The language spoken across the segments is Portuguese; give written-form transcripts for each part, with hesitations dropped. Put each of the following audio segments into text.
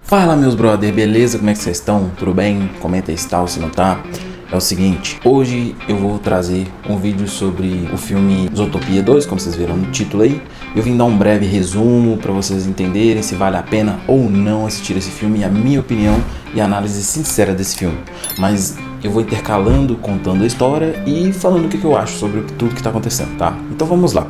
Fala meus brother, beleza? Como é que vocês estão? Tudo bem? Comenta aí se tá ou se não tá. É o seguinte, hoje eu vou trazer um vídeo sobre o filme Zootopia 2, como vocês viram no título aí. Eu vim dar um breve resumo para vocês entenderem se vale a pena ou não assistir esse filme, a minha opinião e a análise sincera desse filme. Mas eu vou intercalando, contando a história e falando o que eu acho sobre tudo que tá acontecendo, tá? Então vamos lá.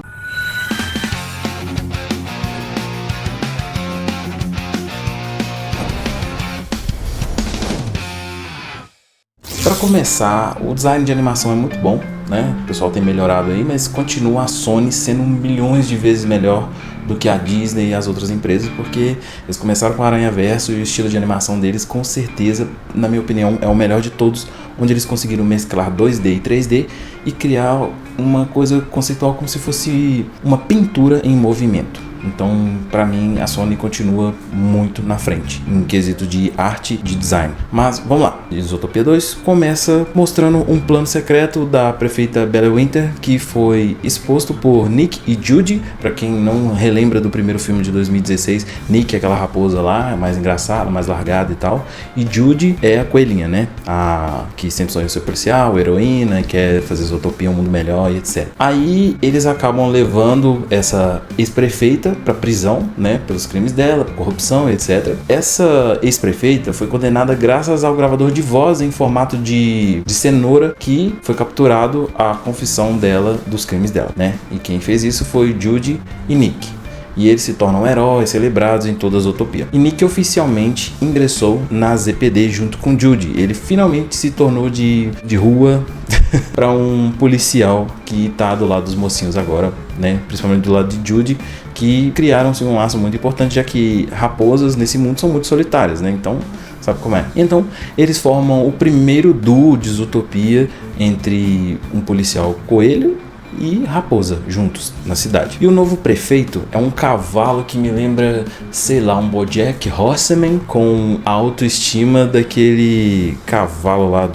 Para começar, o design de animação é muito bom, né? O pessoal tem melhorado aí, mas continua a Sony sendo milhões de vezes melhor do que a Disney e as outras empresas, porque eles começaram com o Aranhaverso e o estilo de animação deles, com certeza, na minha opinião, é o melhor de todos, onde eles conseguiram mesclar 2D e 3D e criar uma coisa conceitual como se fosse uma pintura em movimento. Então, pra mim, a Sony continua muito na frente em quesito de arte, de design. Mas, vamos lá. Zootopia 2 começa mostrando um plano secreto da prefeita Bella Winter, que foi exposto por Nick e Judy. Pra quem não relembra do primeiro filme de 2016, Nick é aquela raposa lá, mais engraçada, mais largada e tal. E Judy é a coelhinha, né? A que sempre sonhou ser policial, heroína, quer fazer Zootopia um mundo melhor e etc. Aí, eles acabam levando essa ex-prefeita para prisão, né, pelos crimes dela, corrupção, etc. Essa ex-prefeita foi condenada graças ao gravador de voz em formato de cenoura que foi capturado a confissão dela dos crimes dela, né? E quem fez isso foi Judy e Nick. E eles se tornam heróis celebrados em toda a Zootopia. E Nick oficialmente ingressou na ZPD junto com Judy. Ele finalmente se tornou de rua para um policial que tá do lado dos mocinhos agora, né? Principalmente do lado de Judy, que criaram-se um laço muito importante, já que raposas nesse mundo são muito solitárias, né? Então, sabe como é? Então, eles formam o primeiro duo de Zootopia entre um policial coelho e raposa juntos na cidade. E o novo prefeito é um cavalo que me lembra, sei lá, um BoJack Horseman com a autoestima daquele cavalo lá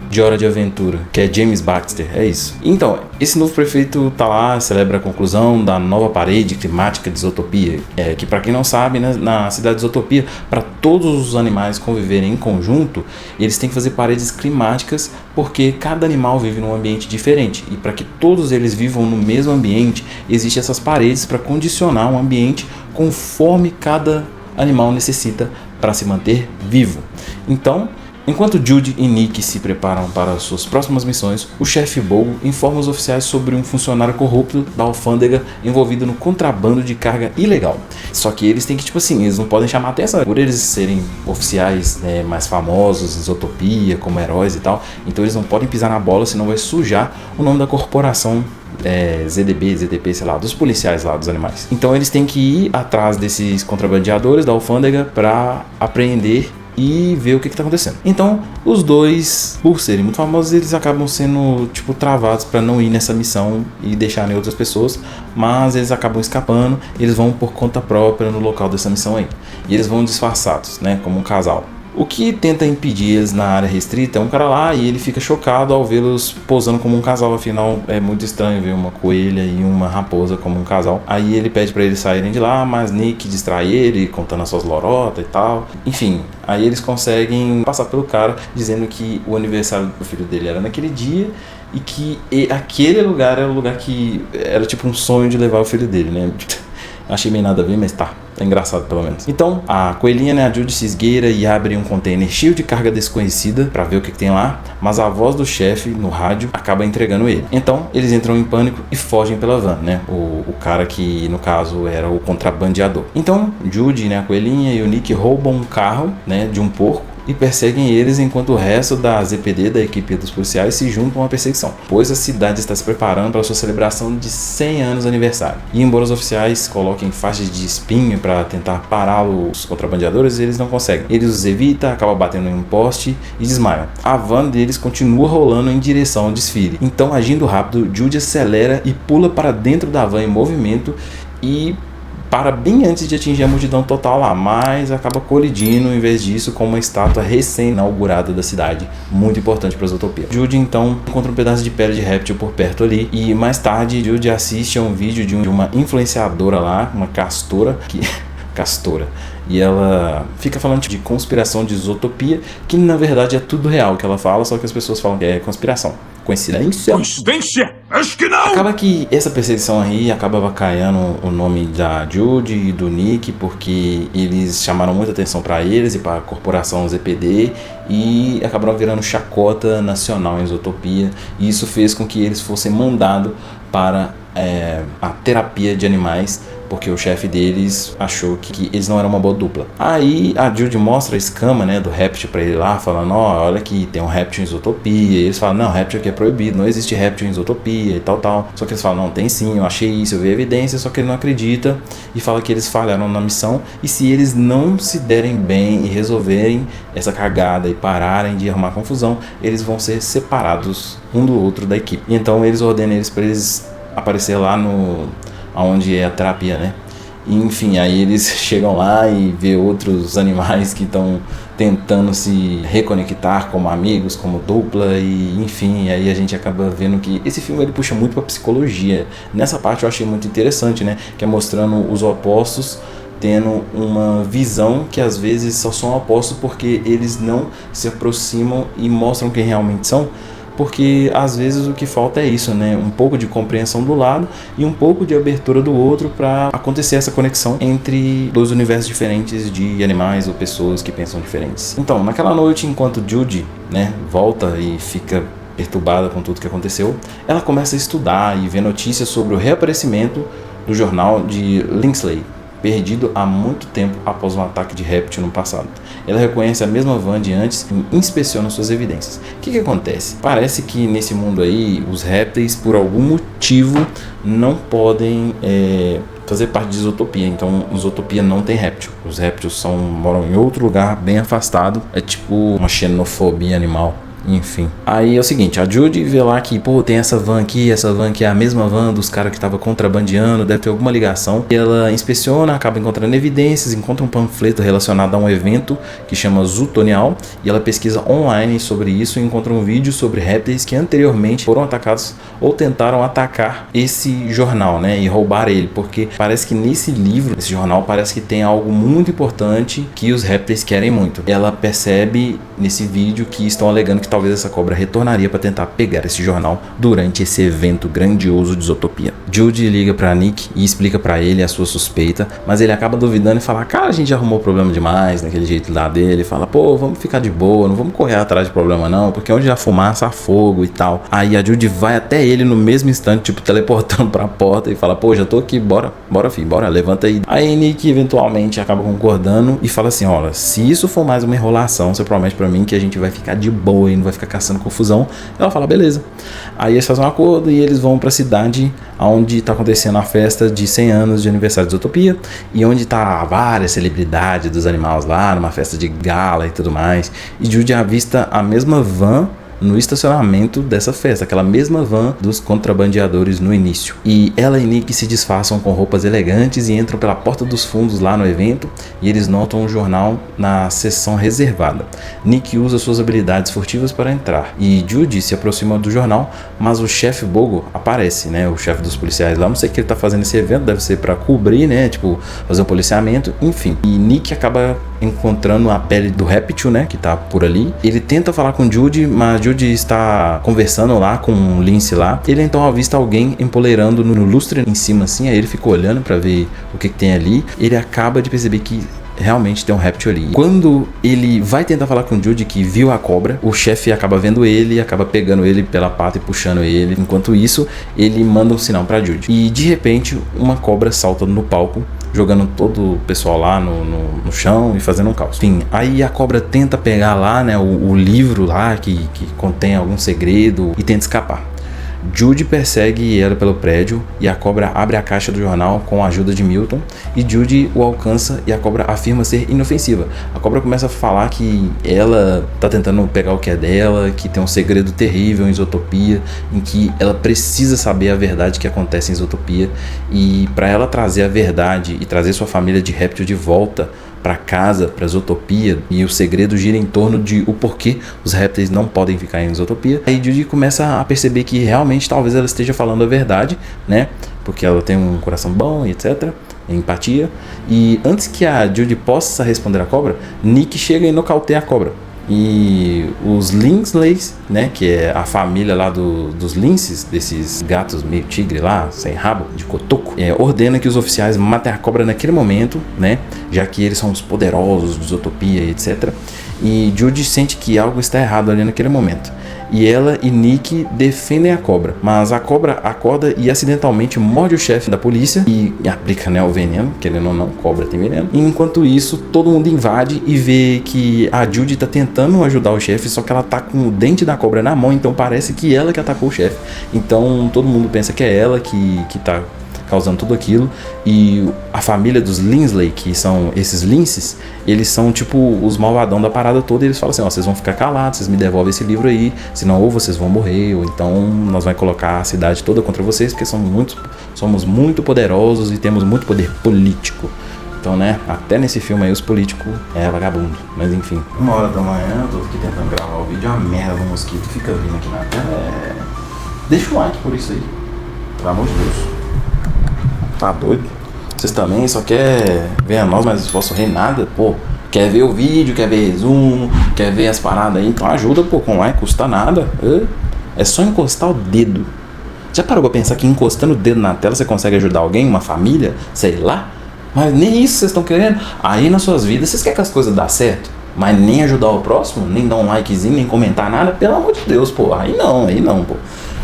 de Hora de Aventura, que é James Baxter, é isso. Então, esse novo prefeito tá lá, celebra a conclusão da nova parede climática de Zootopia, que para quem não sabe, né, na cidade de Zootopia, para todos os animais conviverem em conjunto, eles têm que fazer paredes climáticas, porque cada animal vive num ambiente diferente, e para que todos eles vivam no mesmo ambiente, existem essas paredes para condicionar um ambiente conforme cada animal necessita para se manter vivo. Então, enquanto Judy e Nick se preparam para suas próximas missões, o chefe Bogo informa os oficiais sobre um funcionário corrupto da alfândega envolvido no contrabando de carga ilegal. Só que eles têm que, eles não podem chamar atenção por eles serem oficiais, né, mais famosos, em Zootopia, como heróis e tal. Então eles não podem pisar na bola, senão vai sujar o nome da corporação ZDP, sei lá, dos policiais lá dos animais. Então eles têm que ir atrás desses contrabandeadores da alfândega para apreender e ver o que está acontecendo. Então, os dois, por serem muito famosos, eles acabam sendo, travados para não ir nessa missão e deixarem outras pessoas, mas eles acabam escapando, eles vão por conta própria no local dessa missão aí. E eles vão disfarçados, né, como um casal. O que tenta impedir eles na área restrita é um cara lá e ele fica chocado ao vê-los posando como um casal. Afinal, é muito estranho ver uma coelha e uma raposa como um casal. Aí ele pede pra eles saírem de lá, mas Nick distrai ele, contando as suas lorotas e tal. Enfim, aí eles conseguem passar pelo cara, dizendo que o aniversário do filho dele era naquele dia e que aquele lugar era o lugar que era um sonho de levar o filho dele, né? Achei meio nada a ver, mas tá engraçado pelo menos. Então, a coelhinha, né, a Judy se esgueira e abre um container cheio de carga desconhecida pra ver o que tem lá, mas a voz do chefe no rádio acaba entregando ele. Então, eles entram em pânico e fogem pela van, né, o cara que, no caso, era o contrabandeador. Então, Judy, né, a coelhinha e o Nick roubam um carro, né, de um porco e perseguem eles enquanto o resto da ZPD, da equipe dos policiais, se juntam à perseguição, pois a cidade está se preparando para sua celebração de 100 anos de aniversário. E embora os oficiais coloquem faixas de espinho para tentar parar os contrabandeadores, eles não conseguem. Eles os evitam, acabam batendo em um poste e desmaiam. A van deles continua rolando em direção ao desfile. Então, agindo rápido, Judy acelera e pula para dentro da van em movimento e para bem antes de atingir a multidão total lá, mas acaba colidindo, em vez disso, com uma estátua recém-inaugurada da cidade, muito importante para a Zootopia. Judy então encontra um pedaço de pele de réptil por perto ali, e mais tarde Judy assiste a um vídeo de uma influenciadora lá, uma castora, que Castora. E ela fica falando de conspiração de Zootopia, que na verdade é tudo real que ela fala, só que as pessoas falam que é conspiração. Coincidência? Coincidência? Acho que não! Acaba que essa perseguição aí acaba avacalhando o nome da Judy e do Nick, porque eles chamaram muita atenção para eles e para a corporação ZPD e acabaram virando chacota nacional em Zootopia, e isso fez com que eles fossem mandados para a terapia de animais, porque o chefe deles achou que eles não eram uma boa dupla. Aí a Judy mostra a escama, né, do réptil pra ele lá, falando, olha que tem um réptil em Zootopia. E eles falam, não, réptil aqui é proibido, não existe réptil em Zootopia e tal. Só que eles falam, não, tem sim, eu achei isso, eu vi evidência, só que ele não acredita e fala que eles falharam na missão, e se eles não se derem bem e resolverem essa cagada e pararem de arrumar confusão, eles vão ser separados um do outro da equipe. E então eles ordenam eles pra eles aparecer lá onde é a terapia, né? E, enfim, aí eles chegam lá e vê outros animais que estão tentando se reconectar como amigos, como dupla, e enfim, aí a gente acaba vendo que esse filme ele puxa muito pra psicologia. Nessa parte eu achei muito interessante, né? Que é mostrando os opostos tendo uma visão que às vezes só são opostos porque eles não se aproximam e mostram quem realmente são. Porque às vezes o que falta é isso, né? Um pouco de compreensão do lado e um pouco de abertura do outro para acontecer essa conexão entre dois universos diferentes de animais ou pessoas que pensam diferentes. Então, naquela noite, enquanto Judy, né, volta e fica perturbada com tudo que aconteceu, ela começa a estudar e ver notícias sobre o reaparecimento do jornal de Lindsley, perdido há muito tempo após um ataque de réptil no passado. Ela reconhece a mesma van de antes e inspeciona suas evidências. O que acontece? Parece que nesse mundo aí, os répteis, por algum motivo, não podem fazer parte de Zootopia. Então, Zootopia não tem réptil. Os répteis moram em outro lugar, bem afastado. É tipo uma xenofobia animal. Enfim. Aí é o seguinte, a Judy vê lá que, tem essa van aqui é a mesma van dos caras que tava contrabandeando, deve ter alguma ligação. E ela inspeciona, acaba encontrando evidências, encontra um panfleto relacionado a um evento que chama Zootonial, e ela pesquisa online sobre isso e encontra um vídeo sobre répteis que anteriormente foram atacados ou tentaram atacar esse jornal, né, e roubar ele, porque parece que nesse livro, nesse jornal, parece que tem algo muito importante que os répteis querem muito. Ela percebe nesse vídeo que estão alegando que talvez essa cobra retornaria para tentar pegar esse jornal durante esse evento grandioso de Zootopia. Judy liga para Nick e explica para ele a sua suspeita, mas ele acaba duvidando e fala, cara, a gente já arrumou problema demais naquele jeito lá dele. Fala, vamos ficar de boa, não vamos correr atrás de problema não, porque onde há fumaça há fogo e tal. Aí a Judy vai até ele no mesmo instante, tipo, teleportando pra porta e fala, já tô aqui, bora filho, bora, levanta aí. Aí Nick eventualmente acaba concordando e fala assim, olha, se isso for mais uma enrolação, você promete pra mim que a gente vai ficar de boa e não vai ficar caçando confusão. Ela fala, beleza. Aí eles fazem um acordo e eles vão pra cidade onde tá acontecendo a festa de 100 anos de aniversário de Zootopia, e onde tá várias celebridades dos animais lá, numa festa de gala e tudo mais. E Judy avista a mesma van no estacionamento dessa festa, aquela mesma van dos contrabandeadores no início. E ela e Nick se disfarçam com roupas elegantes e entram pela porta dos fundos lá no evento, e eles notam um jornal na seção reservada. Nick usa suas habilidades furtivas para entrar, e Judy se aproxima do jornal, mas o chefe Bogo aparece, né, o chefe dos policiais lá, não sei o que ele tá fazendo nesse evento, deve ser para cobrir, né, tipo, fazer um policiamento, enfim. E Nick acaba encontrando a pele do réptil, né, que tá por ali. Ele tenta falar com Judy, mas Judy está conversando lá com o Lince lá. Ele então avista alguém empoleirando no lustre em cima assim, aí ele fica olhando pra ver o que tem ali. Ele acaba de perceber que realmente tem um réptil ali. Quando ele vai tentar falar com o Judy, que viu a cobra, o chefe acaba vendo ele, acaba pegando ele pela pata e puxando ele. Enquanto isso, ele manda um sinal pra Judy. E de repente, uma cobra salta no palco, jogando todo o pessoal lá no chão e fazendo um caos. Enfim, aí a cobra tenta pegar lá, né, o livro lá que contém algum segredo e tenta escapar. Judy persegue ela pelo prédio e a cobra abre a caixa do jornal com a ajuda de Milton, e Judy o alcança e a cobra afirma ser inofensiva. A cobra começa a falar que ela tá tentando pegar o que é dela, que tem um segredo terrível em Zootopia, em que ela precisa saber a verdade que acontece em Zootopia, e para ela trazer a verdade e trazer sua família de réptil de volta para casa, para Zootopia, e o segredo gira em torno de o porquê os répteis não podem ficar em Zootopia. Aí Judy começa a perceber que realmente talvez ela esteja falando a verdade, né? Porque ela tem um coração bom e etc. empatia. E antes que a Judy possa responder a cobra, Nick chega e nocauteia a cobra. E os Linsleys, né, que é a família lá dos linces, desses gatos meio tigre lá, sem rabo, de cotoco, ordena que os oficiais matem a cobra naquele momento, né, já que eles são os poderosos de Zootopia e etc. E Judy sente que algo está errado ali naquele momento. E ela e Nick defendem a cobra, mas a cobra acorda e acidentalmente morde o chefe da polícia e aplica, né, o veneno, querendo ou não, cobra tem veneno. E enquanto isso, todo mundo invade e vê que a Judy tá tentando ajudar o chefe, só que ela tá com o dente da cobra na mão, então parece que ela que atacou o chefe. Então todo mundo pensa que é ela que tá causando tudo aquilo. E a família dos Linsley, que são esses linces, eles são tipo os malvadão da parada toda, e eles falam assim, ó, vocês vão ficar calados, vocês me devolvem esse livro aí, senão ou vocês vão morrer, ou então nós vamos colocar a cidade toda contra vocês, porque somos muito poderosos e temos muito poder político. Então, né, até nesse filme aí os políticos é vagabundo, mas enfim. 1h da manhã, eu tô aqui tentando gravar o vídeo, a merda do mosquito fica vindo aqui na tela. Deixa o like por isso aí, pelo amor de Deus. Tá doido? Vocês também só quer ver a nós, mas posso rir nada, pô. Quer ver o vídeo, quer ver resumo, quer ver as paradas aí, então ajuda, pô, com like, custa nada. É só encostar o dedo. Já parou pra pensar que encostando o dedo na tela você consegue ajudar alguém, uma família, sei lá? Mas nem isso vocês estão querendo. Aí nas suas vidas vocês querem que as coisas dêem certo, mas nem ajudar o próximo, nem dar um likezinho, nem comentar nada, pelo amor de Deus, pô. Aí não, pô.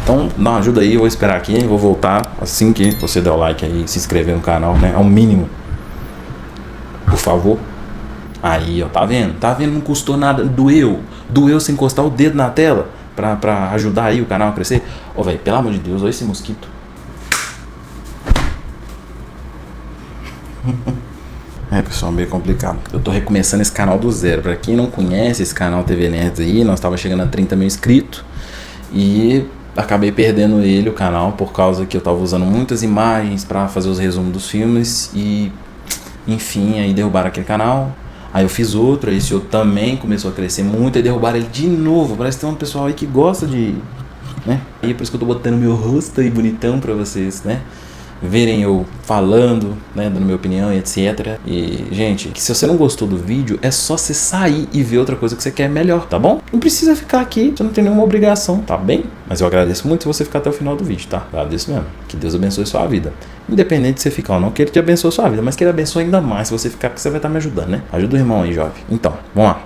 Então dá uma ajuda aí, eu vou esperar aqui, vou voltar assim que você der o like aí, se inscrever no canal, né, ao mínimo, por favor. Aí, ó, tá vendo, não custou nada, doeu sem encostar o dedo na tela pra ajudar aí o canal a crescer. Ó, velho, pelo amor de Deus, olha esse mosquito. Pessoal, meio complicado. Eu tô recomeçando esse canal do zero. Pra quem não conhece esse canal TV Nerds aí, nós tava chegando a 30 mil inscritos e acabei perdendo o canal, por causa que eu tava usando muitas imagens pra fazer os resumos dos filmes e, enfim, aí derrubaram aquele canal. Aí eu fiz outro, esse outro também começou a crescer muito, aí derrubaram ele de novo. Parece que tem um pessoal aí que gosta de, né? E é por isso que eu tô botando meu rosto aí bonitão pra vocês, né, verem eu falando, né, dando minha opinião e etc. E, gente, que se você não gostou do vídeo, é só você sair e ver outra coisa que você quer melhor, tá bom? Não precisa ficar aqui, você não tem nenhuma obrigação, tá bem? Mas eu agradeço muito se você ficar até o final do vídeo, tá? Agradeço mesmo. Que Deus abençoe sua vida. Independente de você ficar ou não, que Ele te abençoe sua vida, mas que Ele abençoe ainda mais se você ficar, porque você vai estar me ajudando, né? Ajuda o irmão aí, jovem. Então, vamos lá.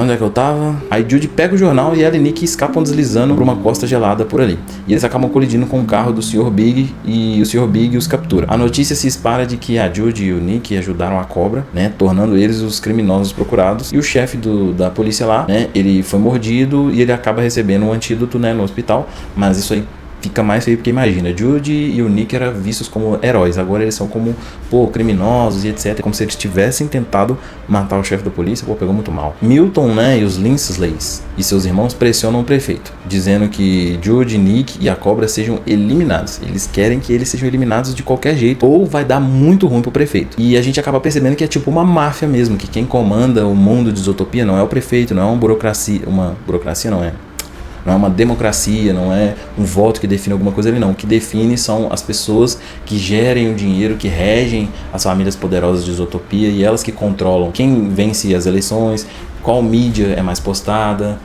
Onde é que eu tava? Aí Judy pega o jornal e ela e Nick escapam deslizando por uma costa gelada por ali. E eles acabam colidindo com o carro do Sr. Big e o Sr. Big os captura. A notícia se espalha de que a Judy e o Nick ajudaram a cobra, né? Tornando eles os criminosos procurados. E o chefe da polícia lá, né? Ele foi mordido e ele acaba recebendo um antídoto, né, no hospital. Mas isso aí fica mais feio porque imagina, Judy e o Nick eram vistos como heróis, agora eles são como, pô, criminosos e etc, como se eles tivessem tentado matar o chefe da polícia. Pô, pegou muito mal. Milton, né, e os Linsleys e seus irmãos pressionam o prefeito, dizendo que Judy, Nick e a cobra sejam eliminados. Eles querem que eles sejam eliminados de qualquer jeito, ou vai dar muito ruim pro prefeito. E a gente acaba percebendo que é tipo uma máfia mesmo, que quem comanda o mundo de Zootopia não é o prefeito, não é uma burocracia não é uma democracia, não é um voto que define alguma coisa ali, não. O que define são as pessoas que gerem o dinheiro, que regem as famílias poderosas de Zootopia, e elas que controlam quem vence as eleições, qual mídia é mais postada.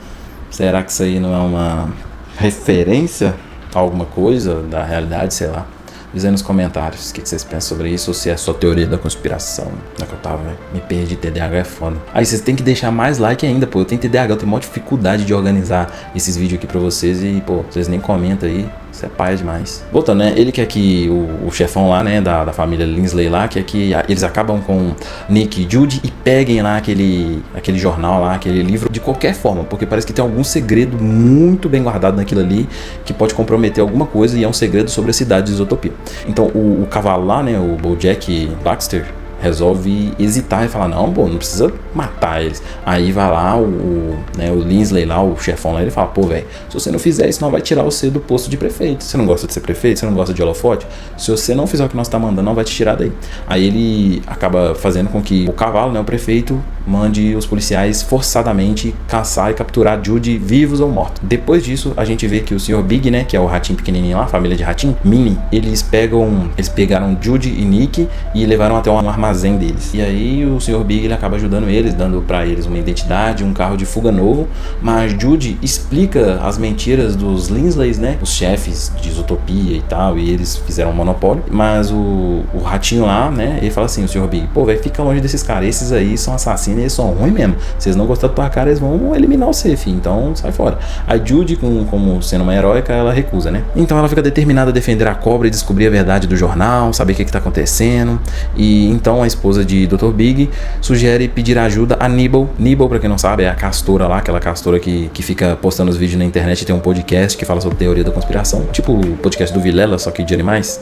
Será que isso aí não é uma referência a alguma coisa da realidade, sei lá? Diz aí nos comentários o que vocês pensam sobre isso, ou se é só teoria da conspiração. Não é que eu tava, me perdi, TDAH é foda. Aí vocês tem que deixar mais like ainda, pô. Eu tenho TDAH, eu tenho maior dificuldade de organizar esses vídeos aqui pra vocês e, pô, vocês nem comentam aí. Isso é paia demais. Voltando, né? Ele quer que o chefão lá, né, da família Linsley lá, quer que eles acabam com Nick e Judy e peguem lá aquele jornal lá, aquele livro, de qualquer forma, porque parece que tem algum segredo muito bem guardado naquilo ali que pode comprometer alguma coisa, e é um segredo sobre a cidade de Zootopia. Então o cavalo lá, né, o Bojack Baxter, resolve hesitar e falar, não, pô, não precisa matar eles. Aí vai lá o Linsley lá, o chefão lá, ele fala, pô, velho, se você não fizer isso, não vai tirar você do posto de prefeito. Você não gosta de ser prefeito? Você não gosta de holofote? Se você não fizer o que nós tá mandando, não vai te tirar daí. Aí ele acaba fazendo com que o cavalo, né, o prefeito, mande os policiais forçadamente caçar e capturar Judy vivos ou mortos. Depois disso, a gente vê que o Sr. Big, né, que é o ratinho pequenininho lá, a família de ratinho, Minnie, eles pegaram Judy e Nick e levaram até um armazém deles. E aí o Sr. Big, ele acaba ajudando eles, dando pra eles uma identidade, um carro de fuga novo, mas Judy explica as mentiras dos Linsleys, né, os chefes de Isotopia e tal, e eles fizeram um monopólio, mas o ratinho lá, né, ele fala assim, o Sr. Big, pô, velho, fica longe desses caras, esses aí são assassinos, eles são ruins mesmo, se eles não gostarem da tua cara, eles vão eliminar você, filho, então sai fora. A Judy, como sendo uma heróica, ela recusa, né, então ela fica determinada a defender a cobra e descobrir a verdade do jornal, saber o que tá acontecendo, e então a esposa de Dr. Big sugere pedir ajuda a Nibble. Nibble, pra quem não sabe, é a castora lá, aquela castora que fica postando os vídeos na internet e tem um podcast que fala sobre teoria da conspiração, tipo o podcast do Vilela, só que de animais.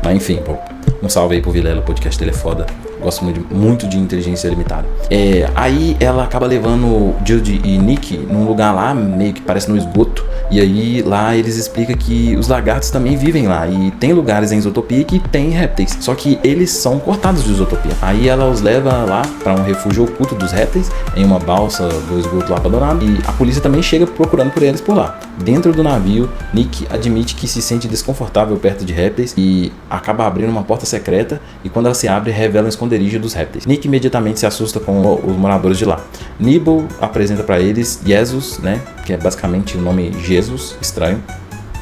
Mas enfim, pô, um salve aí pro Vilela, o podcast dele é foda. Gosto muito de inteligência limitada. Aí ela acaba levando Judy e Nick num lugar lá, meio que parece no esgoto. E aí lá eles explicam que os lagartos também vivem lá. E tem lugares em Isotopia que tem répteis. Só que eles são cortados de Isotopia. Aí ela os leva lá para um refúgio oculto dos répteis, em uma balsa do esgoto lá abandonado. E a polícia também chega procurando por eles por lá. Dentro do navio, Nick admite que se sente desconfortável perto de répteis e acaba abrindo uma porta secreta. E quando ela se abre, revela um esconderijo dos répteis. Nick imediatamente se assusta com os moradores de lá. Nibble apresenta para eles Jesus, né, que é basicamente o nome Jesus, estranho,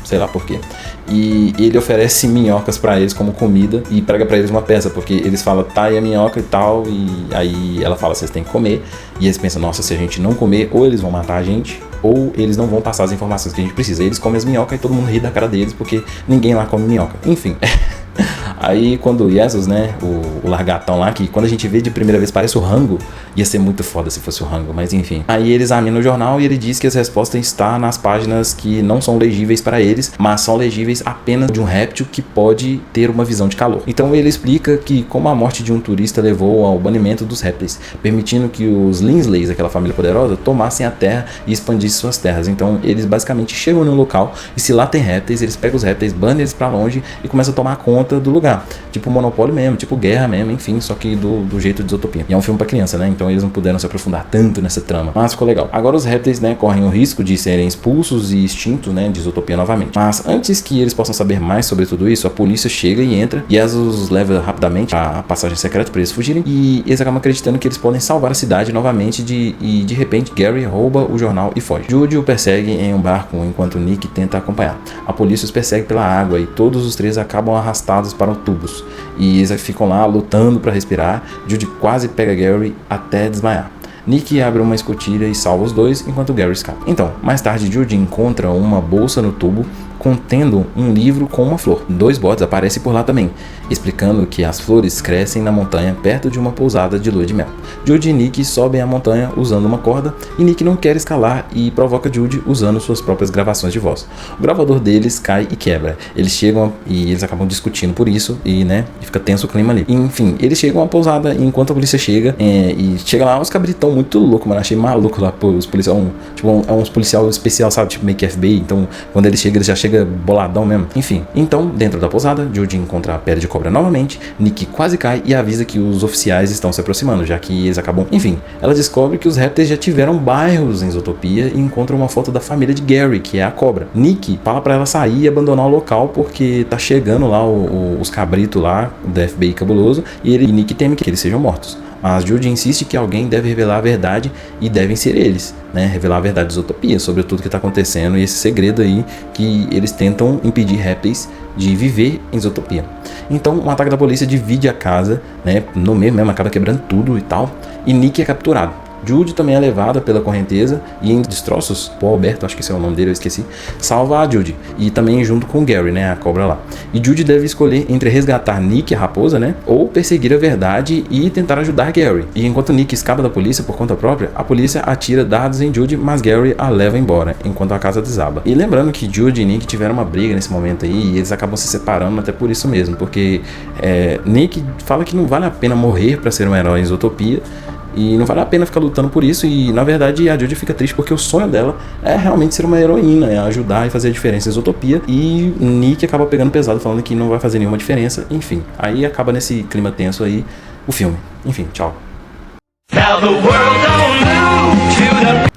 sei lá porquê. E ele oferece minhocas para eles como comida e prega para eles uma peça, porque eles falam, tá aí a minhoca e tal, e aí ela fala, vocês têm que comer, e eles pensam, nossa, se a gente não comer, ou eles vão matar a gente, ou eles não vão passar as informações que a gente precisa. Eles comem as minhocas e todo mundo ri da cara deles, porque ninguém lá come minhoca. Enfim. Aí quando o Jesus, né, o largatão lá, que quando a gente vê de primeira vez parece o Rango, ia ser muito foda se fosse o Rango, mas enfim. Aí ele examina o jornal e ele diz que as respostas estão nas páginas que não são legíveis para eles, mas são legíveis apenas de um réptil que pode ter uma visão de calor. Então ele explica que como a morte de um turista levou ao banimento dos répteis, permitindo que os Linsleys, aquela família poderosa, tomassem a terra e expandissem suas terras. Então eles basicamente chegam no local e se lá tem répteis, eles pegam os répteis, banam eles para longe e começam a tomar conta do lugar. Tipo Monopólio mesmo, tipo Guerra mesmo, enfim, só que do jeito de Isotopia. E é um filme pra criança, né? Então eles não puderam se aprofundar tanto nessa trama. Mas ficou legal. Agora os répteis, né, correm o risco de serem expulsos e extintos, né, de Isotopia novamente. Mas antes que eles possam saber mais sobre tudo isso, a polícia chega e entra e os leva rapidamente à passagem secreta pra eles fugirem. E eles acabam acreditando que eles podem salvar a cidade novamente e de repente Gary rouba o jornal e foge. Judy o persegue em um barco enquanto Nick tenta acompanhar. A polícia os persegue pela água e todos os três acabam arrastados para o tubos. E eles ficam lá lutando para respirar. Judy quase pega Gary até desmaiar. Nick abre uma escotilha e salva os dois enquanto Gary escapa. Então, mais tarde Judy encontra uma bolsa no tubo contendo um livro com uma flor. 2 bots aparecem por lá também, explicando que as flores crescem na montanha perto de uma pousada de lua de mel. Judy e Nick sobem a montanha usando uma corda e Nick não quer escalar e provoca Judy usando suas próprias gravações de voz. O gravador deles cai e quebra. Eles chegam e eles acabam discutindo por isso e fica tenso o clima ali. Enfim, eles chegam à pousada e enquanto a polícia chega e chega lá uns cabritão muito louco, mano. Achei maluco lá os policiais, é uns policial especial, sabe, tipo meio que FBI. Então quando eles chegam, eles já chegam boladão mesmo. Enfim, então dentro da pousada, Judy encontra a pele de cobra novamente, Nick quase cai e avisa que os oficiais estão se aproximando, já que eles acabam... Enfim, ela descobre que os répteis já tiveram bairros em Isotopia e encontra uma foto da família de Gary, que é a cobra. Nick fala pra ela sair e abandonar o local porque tá chegando lá os cabritos lá do FBI cabuloso e Nick teme que eles sejam mortos. Mas Judy insiste que alguém deve revelar a verdade e devem ser eles, né? Revelar a verdade de Isotopia sobre tudo que está acontecendo e esse segredo aí que eles tentam impedir répteis de viver em Isotopia. Então, um ataque da polícia divide a casa, né? No meio mesmo, acaba quebrando tudo e tal. E Nick é capturado. Judy também é levada pela correnteza e em destroços, Paul Alberto, acho que esse é o nome dele, eu esqueci, salva a Judy e também junto com Gary, né, a cobra lá. E Judy deve escolher entre resgatar Nick, a raposa, né, ou perseguir a verdade e tentar ajudar Gary. E enquanto Nick escapa da polícia por conta própria, a polícia atira dardos em Judy, mas Gary a leva embora, enquanto a casa desaba. E lembrando que Judy e Nick tiveram uma briga nesse momento aí e eles acabam se separando até por isso mesmo, porque Nick fala que não vale a pena morrer para ser um herói em Isotopia, e não vale a pena ficar lutando por isso. E na verdade a Judy fica triste porque o sonho dela é realmente ser uma heroína, é ajudar e fazer a diferença em Isotopia. E Nick acaba pegando pesado, falando que não vai fazer nenhuma diferença. Enfim, aí acaba nesse clima tenso aí o filme. Enfim, tchau. Now the world don't move to the...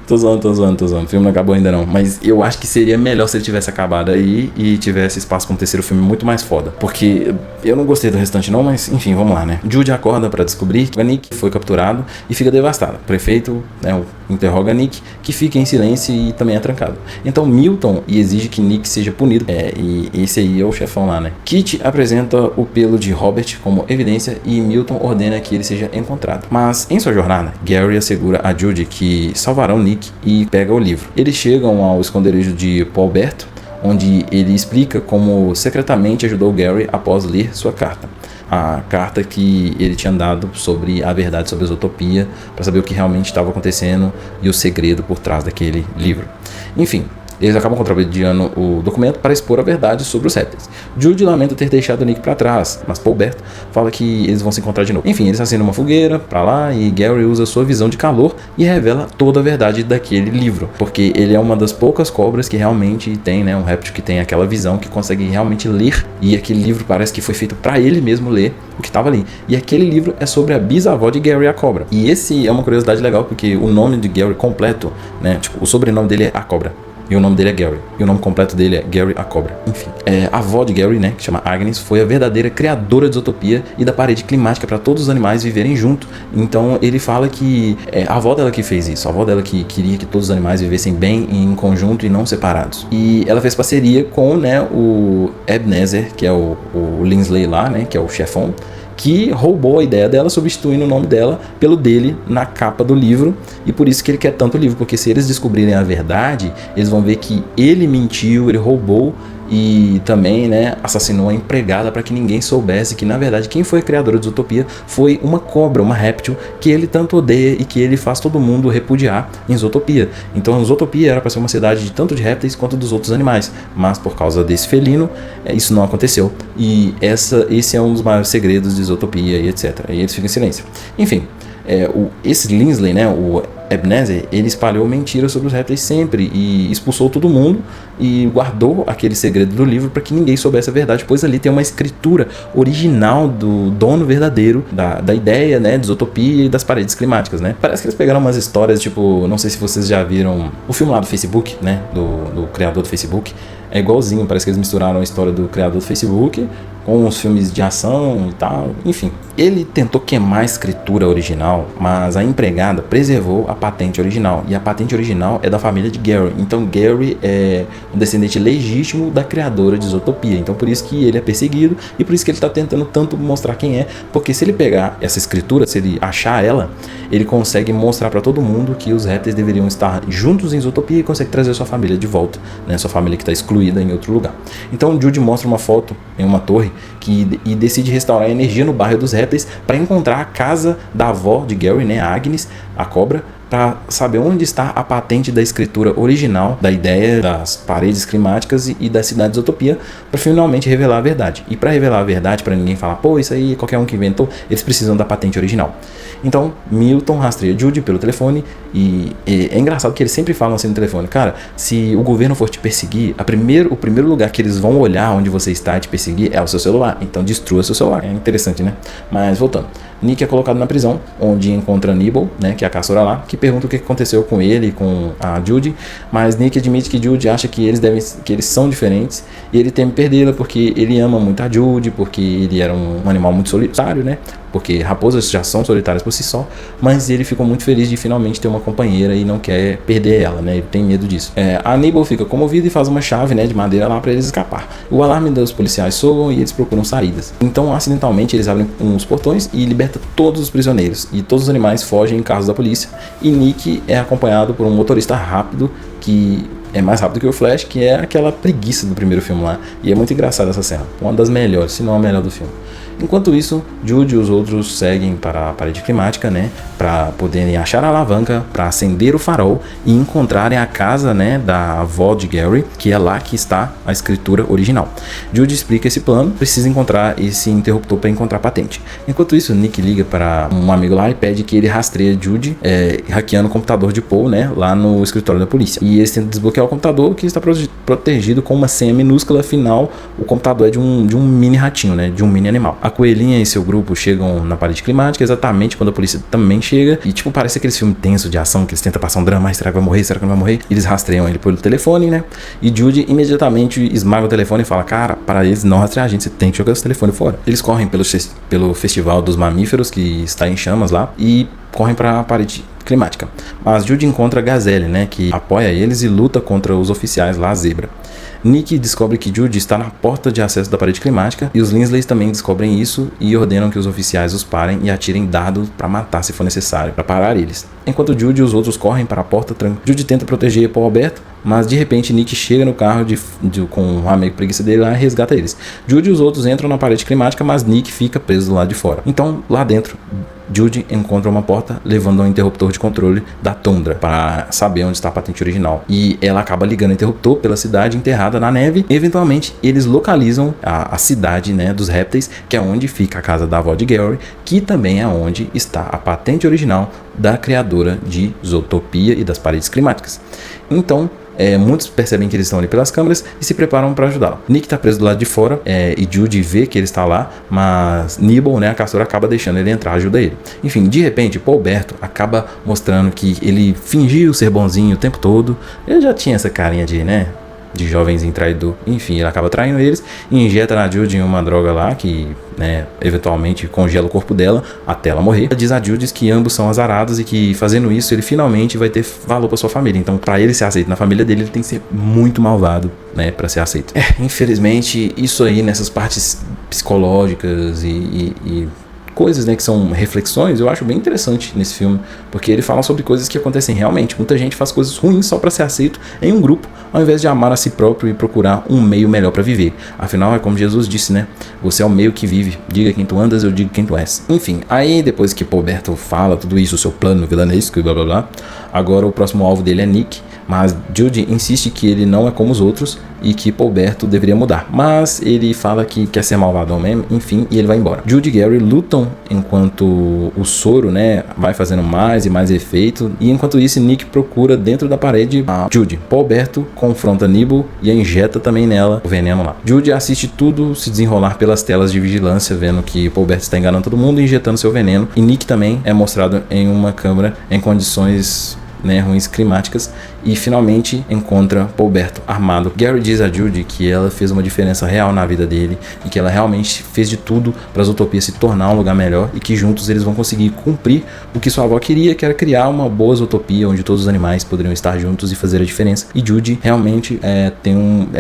Tô zoando. O filme não acabou ainda não. Mas eu acho que seria melhor se ele tivesse acabado aí e tivesse espaço para um terceiro filme muito mais foda. Porque eu não gostei do restante não, mas enfim, vamos lá, né? Judy acorda para descobrir que Nick foi capturado e fica devastado. O prefeito, né, interroga Nick, que fica em silêncio e também é trancado. Então Milton exige que Nick seja punido. E esse aí é o chefão lá, né? Kit apresenta o pelo de Robert como evidência e Milton ordena que ele seja encontrado. Mas em sua jornada, Gary assegura a Judy que salvarão Nick e pega o livro. Eles chegam ao esconderijo de Paulberto, onde ele explica como secretamente ajudou Gary após ler sua carta. A carta que ele tinha dado sobre a verdade sobre a Zootopia, para saber o que realmente estava acontecendo e o segredo por trás daquele livro. Enfim, eles acabam contrabandeando o documento para expor a verdade sobre os répteis. Judy lamenta ter deixado Nick para trás, mas Paulberto fala que eles vão se encontrar de novo. Enfim, eles acendem uma fogueira para lá e Gary usa sua visão de calor e revela toda a verdade daquele livro, porque ele é uma das poucas cobras que realmente tem, né, um réptil que tem aquela visão, que consegue realmente ler, e aquele livro parece que foi feito para ele mesmo ler o que estava ali. E aquele livro é sobre a bisavó de Gary, a cobra. E esse é uma curiosidade legal, porque o nome de Gary completo, né, tipo, o sobrenome dele é a cobra. E o nome dele é Gary. E o nome completo dele é Gary a Cobra. Enfim. A avó de Gary, né, que chama Agnes, foi a verdadeira criadora de Zootopia e da parede climática para todos os animais viverem junto. Então ele fala que a avó dela que fez isso. A avó dela que queria que todos os animais vivessem bem em conjunto e não separados. E ela fez parceria com, né, o Ebenezer, que é o Linsley lá, né, que é o chefão, que roubou a ideia dela, substituindo o nome dela pelo dele na capa do livro, e por isso que ele quer tanto o livro, porque se eles descobrirem a verdade, eles vão ver que ele mentiu, ele roubou e também, né, assassinou a empregada para que ninguém soubesse que na verdade quem foi a criadora de Zootopia foi uma cobra, uma réptil que ele tanto odeia e que ele faz todo mundo repudiar em Zootopia. Então Zootopia era para ser uma cidade de tanto de répteis quanto dos outros animais, mas por causa desse felino isso não aconteceu, e esse é um dos maiores segredos de Zootopia e etc. E eles ficam em silêncio. Enfim, esse Linsley, né, o Ebenezer, ele espalhou mentiras sobre os répteis sempre e expulsou todo mundo e guardou aquele segredo do livro para que ninguém soubesse a verdade, pois ali tem uma escritura original do dono verdadeiro da ideia, né, de Zootopia e das paredes climáticas, né. Parece que eles pegaram umas histórias, tipo, não sei se vocês já viram o filme lá do Facebook, né, do criador do Facebook. É igualzinho, parece que eles misturaram a história do criador do Facebook com os filmes de ação e tal, enfim. Ele tentou queimar a escritura original, mas a empregada preservou a patente original, e a patente original é da família de Gary. Então Gary é um descendente legítimo da criadora de Zootopia, então por isso que ele é perseguido e por isso que ele está tentando tanto mostrar quem é, porque se ele pegar essa escritura, se ele achar ela, ele consegue mostrar para todo mundo que os répteis deveriam estar juntos em Zootopia e consegue trazer sua família de volta, né? Sua família que está excluída em outro lugar. Então Judy mostra uma foto em uma torre e decide restaurar a energia no bairro dos répteis para encontrar a casa da avó de Gary, né, a Agnes, a cobra, para saber onde está a patente da escritura original, da ideia das paredes climáticas e da cidade de Zootopia, para finalmente revelar a verdade. E para revelar a verdade, para ninguém falar, pô, isso aí qualquer um que inventou, eles precisam da patente original. Então, Milton rastreia Judy pelo telefone e é engraçado que eles sempre falam assim no telefone, cara, se o governo for te perseguir, o primeiro lugar que eles vão olhar onde você está e te perseguir é o seu celular, então destrua seu celular. É interessante, né? Mas voltando. Nick é colocado na prisão, onde encontra Nibble, né, que é a caçula lá, que pergunta o que aconteceu com ele e com a Judy, mas Nick admite que Judy acha que eles são diferentes e ele teme perdê-la porque ele ama muito a Judy, porque ele era um animal muito solitário, né? Porque raposas já são solitárias por si só, mas ele ficou muito feliz de finalmente ter uma companheira e não quer perder ela, né? Ele tem medo disso. A Nibble fica comovida e faz uma chave, né, de madeira lá para eles escapar. O alarme dos policiais soam e eles procuram saídas. Então, acidentalmente, eles abrem uns portões e libertam todos os prisioneiros. E todos os animais fogem em carros da polícia. E Nick é acompanhado por um motorista rápido que é mais rápido que o Flash, que é aquela preguiça do primeiro filme lá. E é muito engraçada essa cena. Uma das melhores, se não a melhor do filme. Enquanto isso, Judy e os outros seguem para a parede climática, né, para poderem achar a alavanca, para acender o farol e encontrarem a casa, né, da avó de Gary, que é lá que está a escritura original. Judy explica esse plano, precisa encontrar esse interruptor para encontrar a patente. Enquanto isso, Nick liga para um amigo lá e pede que ele rastreie Judy, hackeando o computador de Paul, né, lá no escritório da polícia. E eles tentam desbloquear o computador, que está protegido com uma senha minúscula, afinal o computador é de um mini ratinho, né, de um mini animal. A coelhinha e seu grupo chegam na parede climática exatamente quando a polícia também chega. E tipo, parece aqueles filmes tensos de ação que eles tentam passar um drama, será que vai morrer, será que não vai morrer? Eles rastreiam ele pelo telefone, né? E Judy imediatamente esmaga o telefone e fala, cara, para eles não rastrear a gente, você tem que jogar esse telefone fora. Eles correm pelo festival dos mamíferos, que está em chamas lá, e correm para a parede climática. Mas Judy encontra Gazelle, né, que apoia eles e luta contra os oficiais lá, a Zebra. Nick descobre que Judy está na porta de acesso da parede climática e os Linsleys também descobrem isso e ordenam que os oficiais os parem e atirem dados para matar se for necessário, para parar eles. Enquanto Judy e os outros correm para a porta, Judy tenta proteger Paul Alberto, mas de repente Nick chega no carro com um amigo preguiça dele lá e resgata eles. Judy e os outros entram na parede climática, mas Nick fica preso do lado de fora. Então, lá dentro, Judy encontra uma porta levando ao interruptor de controle da Tundra para saber onde está a patente original. E ela acaba ligando o interruptor pela cidade enterrada na neve. Eventualmente, eles localizam a cidade, né, dos répteis, que é onde fica a casa da avó de Gary, que também é onde está a patente original da criadora de Zootopia e das paredes climáticas. Então, muitos percebem que eles estão ali pelas câmeras e se preparam para ajudá-la. Nick está preso do lado de fora e Judy vê que ele está lá, mas Nibble, né, a castora, acaba deixando ele entrar, ajuda ele. Enfim, de repente, Paul Alberto acaba mostrando que ele fingiu ser bonzinho o tempo todo. Ele já tinha essa carinha de jovenzinho traidor. Enfim, ele acaba traindo eles e injeta na Judy uma droga lá que, né, eventualmente congela o corpo dela até ela morrer. Diz a Judy que ambos são azarados e que fazendo isso ele finalmente vai ter valor para sua família. Então, para ele ser aceito na família dele, ele tem que ser muito malvado, né, para ser aceito. Infelizmente, isso aí nessas partes psicológicas e coisas, né, que são reflexões, eu acho bem interessante nesse filme, porque ele fala sobre coisas que acontecem realmente. Muita gente faz coisas ruins só para ser aceito em um grupo, ao invés de amar a si próprio e procurar um meio melhor para viver. Afinal, é como Jesus disse, né? Você é o meio que vive. Diga quem tu andas, eu digo quem tu és. Enfim, aí depois que Paul Alberto fala tudo isso, o seu plano vilanesco e blá blá blá, agora o próximo alvo dele é Nick, mas Judy insiste que ele não é como os outros e que Paul Alberto deveria mudar. Mas ele fala que quer ser malvadão mesmo, enfim, e ele vai embora. Judy e Gary lutam enquanto o soro, né, vai fazendo mais e mais efeito. E enquanto isso, Nick procura dentro da parede a Judy. Paul Alberto confronta Nibble e a injeta também nela o veneno lá. Judy assiste tudo se desenrolar pelas telas de vigilância, vendo que Paul Alberto está enganando todo mundo e injetando seu veneno. E Nick também é mostrado em uma câmera em condições, né, ruins climáticas, e finalmente encontra Paul Alberto armado. Gary diz a Judy que ela fez uma diferença real na vida dele e que ela realmente fez de tudo para as utopias se tornar um lugar melhor e que juntos eles vão conseguir cumprir o que sua avó queria, que era criar uma boa utopia onde todos os animais poderiam estar juntos e fazer a diferença. E Judy realmente é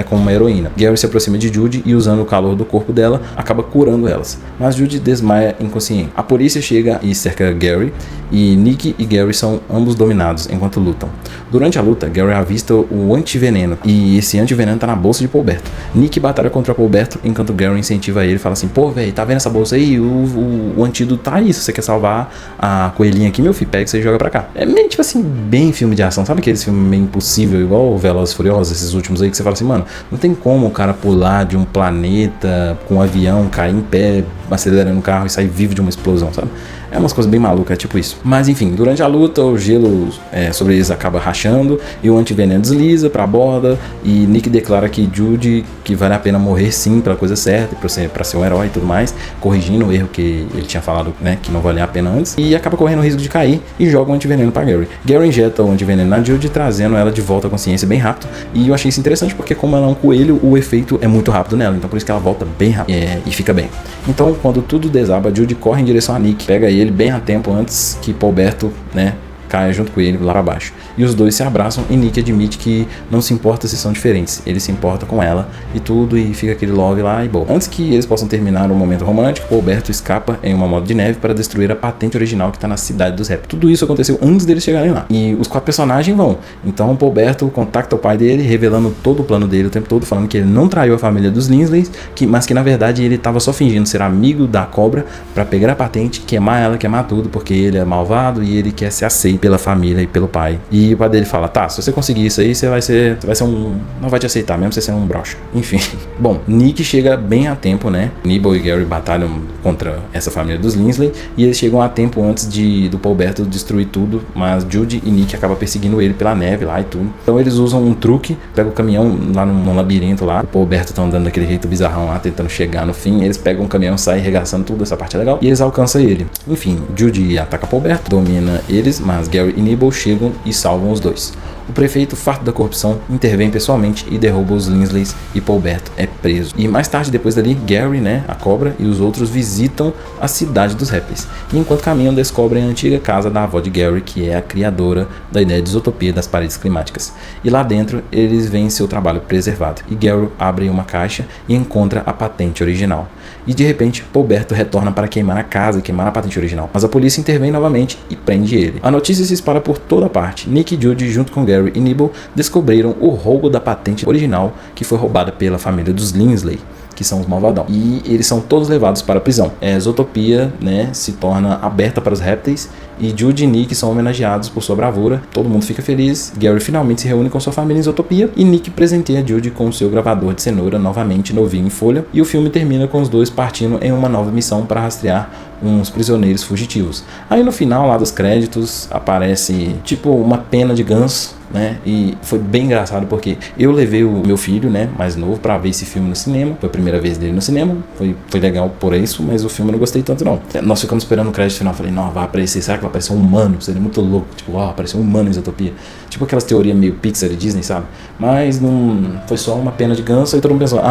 como uma heroína. Gary se aproxima de Judy e, usando o calor do corpo dela, acaba curando elas. Mas Judy desmaia inconsciente. A polícia chega e cerca Gary, e Nick e Gary são ambos dominados enquanto lutam. Durante a luta, Gary avista o antiveneno, e esse antiveneno tá na bolsa de Paul Alberto. Nick batalha contra Paul Alberto, enquanto Gary incentiva ele e fala assim: pô, velho, tá vendo essa bolsa aí? O antídoto tá aí. Se você quer salvar a coelhinha aqui, meu filho, pega e você joga pra cá. É meio tipo assim, bem filme de ação. Sabe aquele filme meio impossível, igual o Velozes e Furiosos, esses últimos aí, que você fala assim, mano, não tem como o cara pular de um planeta com um avião, cair em pé, acelerando o carro e sair vivo de uma explosão, sabe? É umas coisas bem malucas, é tipo isso. Mas enfim, durante a luta, o gelo sobre eles acaba rachando e o antiveneno desliza pra borda. E Nick declara que Judy, que vale a pena morrer sim pela coisa certa, pra ser um herói e tudo mais, corrigindo o erro que ele tinha falado, né, que não valia a pena antes. E acaba correndo o risco de cair e joga o antiveneno pra Gary. Gary injeta o antiveneno na Judy, trazendo ela de volta à consciência bem rápido. E eu achei isso interessante porque, como ela é um coelho, o efeito é muito rápido nela. Então por isso que ela volta bem rápido e fica bem. Então, quando tudo desaba, Judy corre em direção a Nick, pega ele bem a tempo antes que Paul Alberto, né, caia junto com ele lá pra baixo. E os dois se abraçam e Nick admite que não se importa se são diferentes. Ele se importa com ela e tudo, e fica aquele love lá e bom. Antes que eles possam terminar o momento romântico, Paul Alberto escapa em uma moto de neve para destruir a patente original que tá na cidade dos répteis. Tudo isso aconteceu antes deles chegarem lá. E os 4 personagens vão. Então Paul Alberto contacta o pai dele, revelando todo o plano dele o tempo todo, falando que ele não traiu a família dos Linsleys, mas que na verdade ele tava só fingindo ser amigo da cobra para pegar a patente, queimar ela, queimar tudo, porque ele é malvado e ele quer ser aceito Lindsay pela família e pelo pai. E o pai dele fala, tá, se você conseguir isso aí, você vai ser um... não vai te aceitar mesmo, você ser um broxa. Enfim. Bom, Nick chega bem a tempo, né? Nibble e Gary batalham contra essa família dos Lindsay e eles chegam a tempo antes do Paulberto destruir tudo, mas Judy e Nick acabam perseguindo ele pela neve lá e tudo. Então eles usam um truque, pegam o caminhão lá num labirinto lá, o Paulberto tá andando daquele jeito bizarrão lá, tentando chegar no fim, eles pegam um caminhão, saem regaçando tudo, essa parte é legal, e eles alcançam ele. Enfim, Judy ataca Paulberto, domina eles, mas Gary e Nibble chegam e salvam os dois. O prefeito, farto da corrupção, intervém pessoalmente e derruba os Lindsay e Paulberto é preso. E mais tarde, depois dali, Gary, né, a cobra, e os outros visitam a cidade dos Ripley's. E enquanto caminham, descobrem a antiga casa da avó de Gary, que é a criadora da ideia de isotopia das paredes climáticas. E lá dentro, eles veem seu trabalho preservado. E Gary abre uma caixa e encontra a patente original. E de repente, Paulberto retorna para queimar a casa e queimar a patente original. Mas a polícia intervém novamente e prende ele. A notícia se espalha por toda parte. Nick e Judy, junto com Gary e Nibble, descobriram o roubo da patente original que foi roubada pela família dos Lindsay, que são os malvadão. E eles são todos levados para a prisão. A Zootopia, né, se torna aberta para os répteis e Judy e Nick são homenageados por sua bravura. Todo mundo fica feliz. Gary finalmente se reúne com sua família em Zootopia e Nick presenteia Judy com seu gravador de cenoura novamente novinho em folha. E o filme termina com os dois partindo em uma nova missão para rastrear uns prisioneiros fugitivos. Aí no final lá dos créditos aparece tipo uma pena de ganso, né? E foi bem engraçado porque eu levei o meu filho, né, mais novo, pra ver esse filme no cinema. Foi a primeira vez dele no cinema. Foi legal por isso, mas o filme eu não gostei tanto não. Nós ficamos esperando o crédito final. Falei, não, vai aparecer, será que vai aparecer um humano? Seria muito louco, tipo, apareceu um humano em Zootopia. Tipo aquelas teorias meio Pixar e Disney, sabe? Mas não, foi só uma pena de ganso. Aí todo mundo pensou,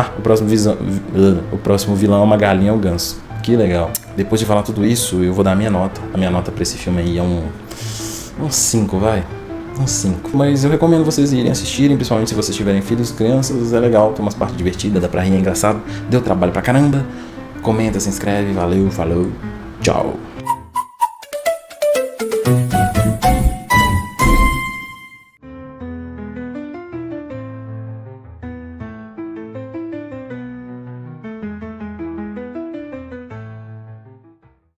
o próximo vilão é uma galinha, é o ganso. Que legal. Depois de falar tudo isso, eu vou dar a minha nota. A minha nota pra esse filme aí é um 5, vai. Um 5. Mas eu recomendo vocês irem assistirem, principalmente se vocês tiverem filhos, crianças. É legal, tem umas partes divertidas, dá pra rir, é engraçado. Deu trabalho pra caramba. Comenta, se inscreve. Valeu, falou. Tchau.